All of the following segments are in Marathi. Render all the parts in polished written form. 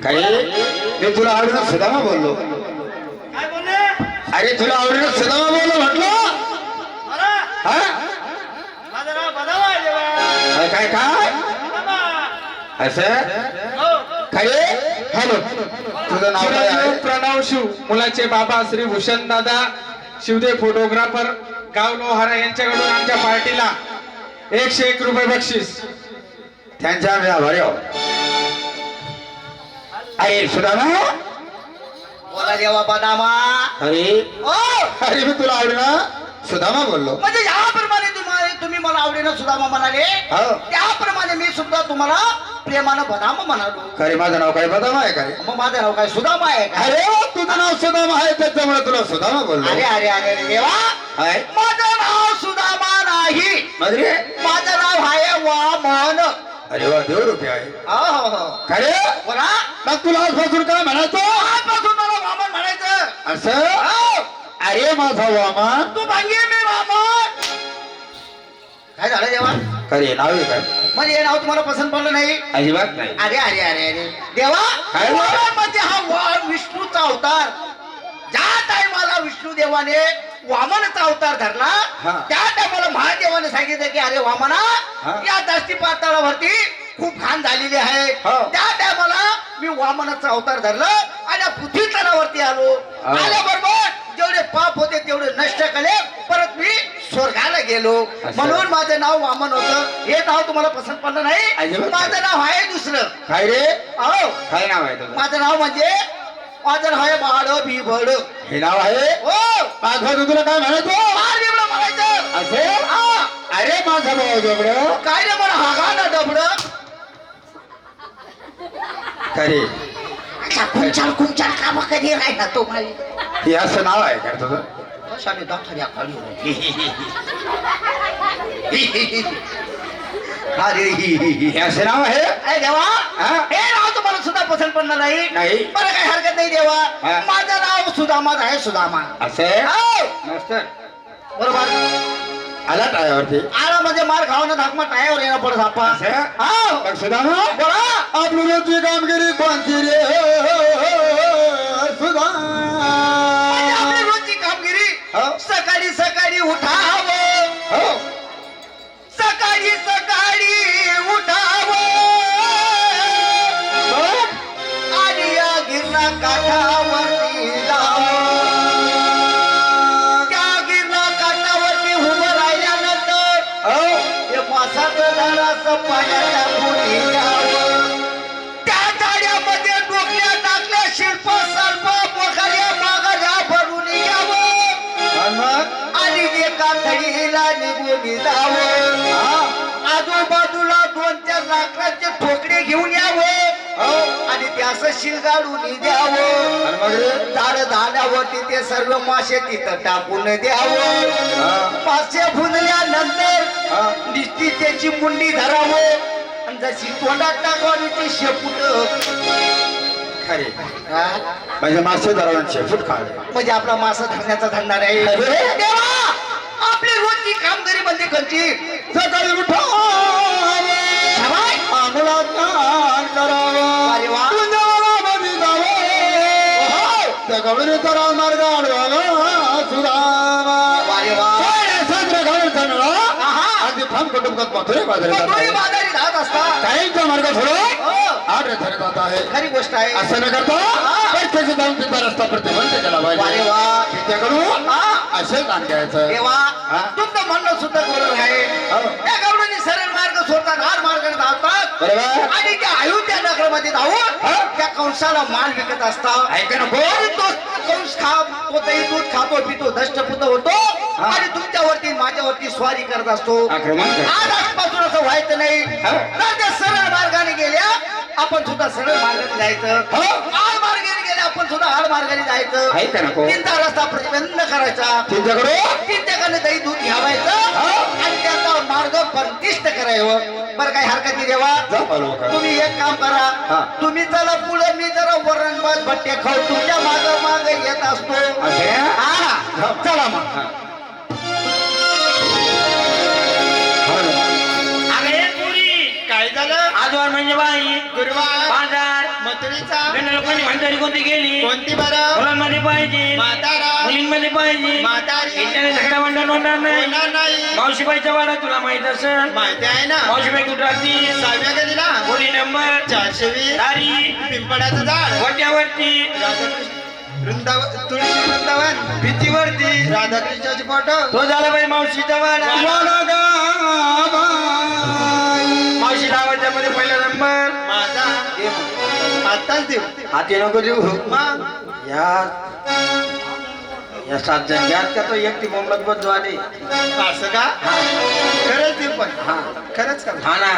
काही मी तुला आवडीनं सुदामा बोललो. काय बोलले? अरे तुला आवडीनं सुदामा बोललो म्हटलं. मला हा माझं नाव बदामा आहे देवा. काय काय बदामा. असं हो. खरे. हॅलो तुझं नाव काय आहे? प्रणव शिव मुलाचे बाबा श्री भूषण दादा शिवदेव फोटोग्राफर गाव लोहारा यांच्याकडून आमच्या पार्टीला 101 रुपये बक्षीस. त्यांच्या आम्ही आभारी आहोत. अरे सुदामा. बोला देवा बदामा. अरे ओ अरे मी तुला आवडीनं सुदामा बोललो. म्हणजे याप्रमाणे तुम्ही मला आवडीनं सुदामा म्हणाले हो. त्याप्रमाणे मी सुद्धा तुम्हाला प्रेमानं बदामा म्हणालो. खरे माझं नाव काय बदामा आहे का रे? मग माझं नाव काय सुदामा आहे का? अरे तुझं नाव सुदामा आहे त्याच्यामुळे तुला सुदामा बोललो. अरे अरे अरे अरे देवा आहे माझं नाव सुदामा नाही. मग रे. माझं नाव आहे वामन. अरे वा देव रुपये आहे. हो हो हो. खरे बोला मग तुला आजपासून काय म्हणायचं आजपासून मला वामन म्हणायचं. असं? हो. अरे माझा वामा. तू भांगी मी वामन. काय झालं देवा? खरे नाव आहे काय? म्हणजे हे नाव तुम्हाला पसंत पडलं नाही? अजिबात नाही. अरे अरे अरे अरे देवा काय झालं? वामन म्हणजे हा विष्णूचा अवतार. ज्या टायमाला विष्णू देवाने वामनचा अवतार धरला हा. त्या टायमाला महादेवाने सांगितलं की अरे वामना हा. या दस्ती पाताळावरती खूप घाण झालेली आहे. हो. त्या टायमाला मी वामनाचा अवतार धरलं आणि पृथ्वी तलावरती आलो. हो. आल्याबरोबर जेवढे पाप होते तेवढे नष्ट केले. परत मी स्वर्गाला गेलो. असं? म्हणून माझं नाव वामन होतं. हे नाव तुम्हाला पसंत पडलं नाही? अजिबात. माझं नाव आहे दुसरं. काय रे? अहो काय नाव आहे तुझं? माझं नाव म्हणजे माझं नाव आहे बाळ बिबड. हे नाव आहे. हो माझं तुला काय म्हणायचं बाळ बिबड म्हणायचं. असे? हा. अरे माझा भाऊ जबड. काय रे मला हागा ना डबड. खरे कुंचाल कुंचाल का मग कधी राहिला तो माली. हे असं नाव आहे का तुझं? कशाने दाखवल्या खाली अरे हे असं नाव आहे? अरे देवा हा? हे नाव तुम्हाला सुद्धा पसंत पडलं नाही? नाही. बरं काही हरकत नाही देवा. हा. माझं नाव सुदामाच आहे सुदामा. असं? हो. मस्त. बरोबर. आला टाळ्यावरती. आला म्हणजे मार खावाना धाकमा टायावर येणं पडत आपण. असं? हो. मग सुदामा बोला आपली रोजची कामगिरी कोणती रे म्हणजे सुदामा? आपली रोजची कामगिरी हो. सकाळी सकाळी उठावं. हो. सकाळी सकाळी उठावं बघ. आणि या गिरणा काठावरती जावं. त्या गिरणा काठावरती उभं राहिल्यानंतर हो. ते मासाचं झाडाचं पाण्याच्या पोटी घ्यावं. त्या झाड्यामध्ये डोकल्या टाकल्या शिल्प सर्प पोखाऱ्या मागल्या भरून घ्यावं आणि मग? आणि एका थडीला निघून जावं. आजूबाजूला 2-4 लाकडाचे ठोकरे घेऊन यावं हो. आणि ते असं शिलगाडून द्यावं. आणि मग रे? झाड झाल्यावरती ते सर्व मासे तिथं टाकून द्यावं. हा. मासे फुजल्यानंतर हा. निश्चित त्याची मुंडी धरावं आणि जशी तोंडात टाकावी ती शेपूट. खरे म्हणजे मासे धरावून शेपूट खावे. म्हणजे आपला मासा धरण्याचा धंदा नाही. अरे. देवा आपली रोजची कामगिरी म्हणजे कंची. सकाळी उठावे, शाबास. अंघोळ स्नान करावं, अरे वा. तुझ्यामध्ये जावं. हो. त्या गौरीचा मार्ग आडवा सुदामा. अरे वा. साजरा घालून चालला. आहा. अगदी फाम कुटुंबात मथुरे बाजारी जात पटोळी आहे. बाजारी राहत असतात. काहींचा मार्ग सोडून हो. आठ रथाने जात आहे. खरी गोष्ट आहे. असं न करता हा. प्रत्येक जाऊन तिचा रस्ता प्रतिबंध केला अरे पाहिजे. वा. त्याकडून हा. असे काम घ्यायचं. देवा हा. तुमचं म्हणणं सुद्धा बरोबर आहे. हो. त्या गवळणी सरळ मार्ग सोडतात आड मार्गाने धावतात बरोबर. आणि त्या अयोध्या नगरामध्ये धावून हा. त्या कंसाला माल विकत असतात. ऐका नको. आणि तो कंस तो दही दूध खातो पितो दष्टपुत होतो हा. आणि तुमच्यावरती माझ्यावरती स्वारी करत असतो. आक्रमण करतो. आज आजपासून असं व्हायचं नाही. हा. तर त्या सरळ मार्गाने गेल्या आपण सुद्धा सरळ मार्गाने जायचं. हो. आड मार्गाने गेल्या आपण सुद्धा आड मार्गाने जायचं. ऐका नको. तीनचा रस्ता प्रतिबंध करायचा. तुमच्याकडून ठिकाणी दही दूध घ्यावायचं आणि त्याचा मार्ग बंदिस्त करावं. बरं काही हरकत नाही देवा. जा पालव का. तुम्ही एक काम हा. करा. तुम्ही चला पुढे मी जरा वरणभात भट्टे खाऊ तुमच्या माग माग येत असतो. असे? हा चला मग. हा. हो ना. अरे पुरी काय झालं? आजवर म्हणजे बाई गुरुवार बाजार मथुरीचा जुन्या लोकांनी म्हणतारी कोणती गेली कोणती बरं मुलांमध्ये पाहिजे म्हातारा मुलींमध्ये पाहिजे म्हातारी इथे झगडा भांडण होणार नाही होणार नाही मावशीबाईचा वाडा तुला माहित असेल माहिती आहे ना मावशीबाई कुठं राहती 6व्या गलीला बोली नंबर 420 तारी पिंपळाचं झाड वट्यावरती राधाकृष्ण वृंदावन तुळशी वृंदावन भीतीवरती राधाकृष्णाचे फोटो तो झाला बाई मावशीचा वाडा मावशी लावायच्या मध्ये पहिला नंबर माझा आताच देऊ हाती नको देऊ मग या 7 जण घ्यात का तो एकटी मोहम्मद बद्दू आले असं का खरंच देऊ पण हा खरंच का हा ना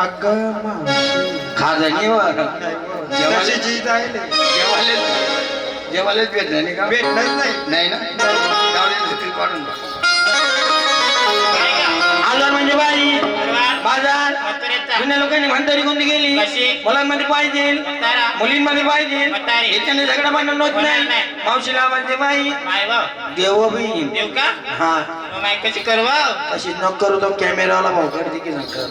अगं मावशी खाजणी कशी जी जाईल जेवायलाच भेटलं नाही का भेटलंच नाही नाही ना जाऊ दे, दुसरी काढून बघ. आजार म्हणजे बाई बाजार जुन्या लोकांनी म्हणतारी कोणती गेली मुलांमध्ये पाहिजे मुलींमध्ये पाहिजे याच्याने झगडा भांडण होत नाही मावशीला म्हणजे बाई देव बी देऊ का हा माय कशी करवा अशी न करू तो कॅमेराला भाऊ करते की न कर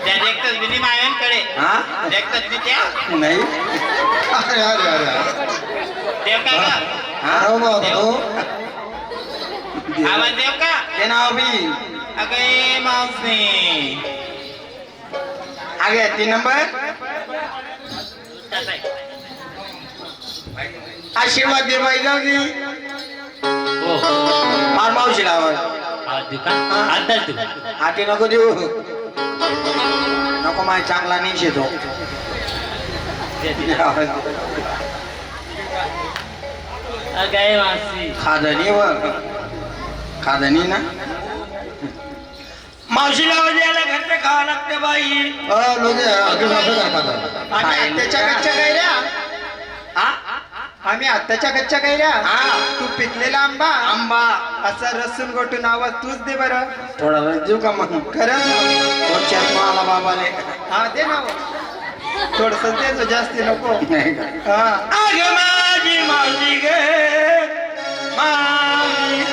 त्या देखतात बिनी मायांकडे हा देखतात मी त्या नाही अरे अरे अरे देव का ग? हा हो. आवाज देव का ते नाव बी अगे मावशी आगे 3 नंबर आशीर्वाद दे बाई जाऊ दे मार मावशीला आवाज हाती नको देऊ नको माय चांगला नाही शेतो खादनी व खादनी ना मावशीला आवाज यायला घरचे खावं लागते बाई लोक अजून असं दाखवतात. आम्ही आत्याच्या कच्च्या कैऱ्या हा आम्ही आत्याच्या कच्च्या कैऱ्या हा तू पिकलेला आंबा आंबा असा रसून गोटून आवाज तूच दे बरं थोडा वेळ देऊ का मग खरंच तो चष्मा आला बाबाले हा दे ना थोडस दे जास्ती नको नाही का हा अगे माझी मावशी गे मावशी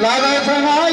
लागायचं नाही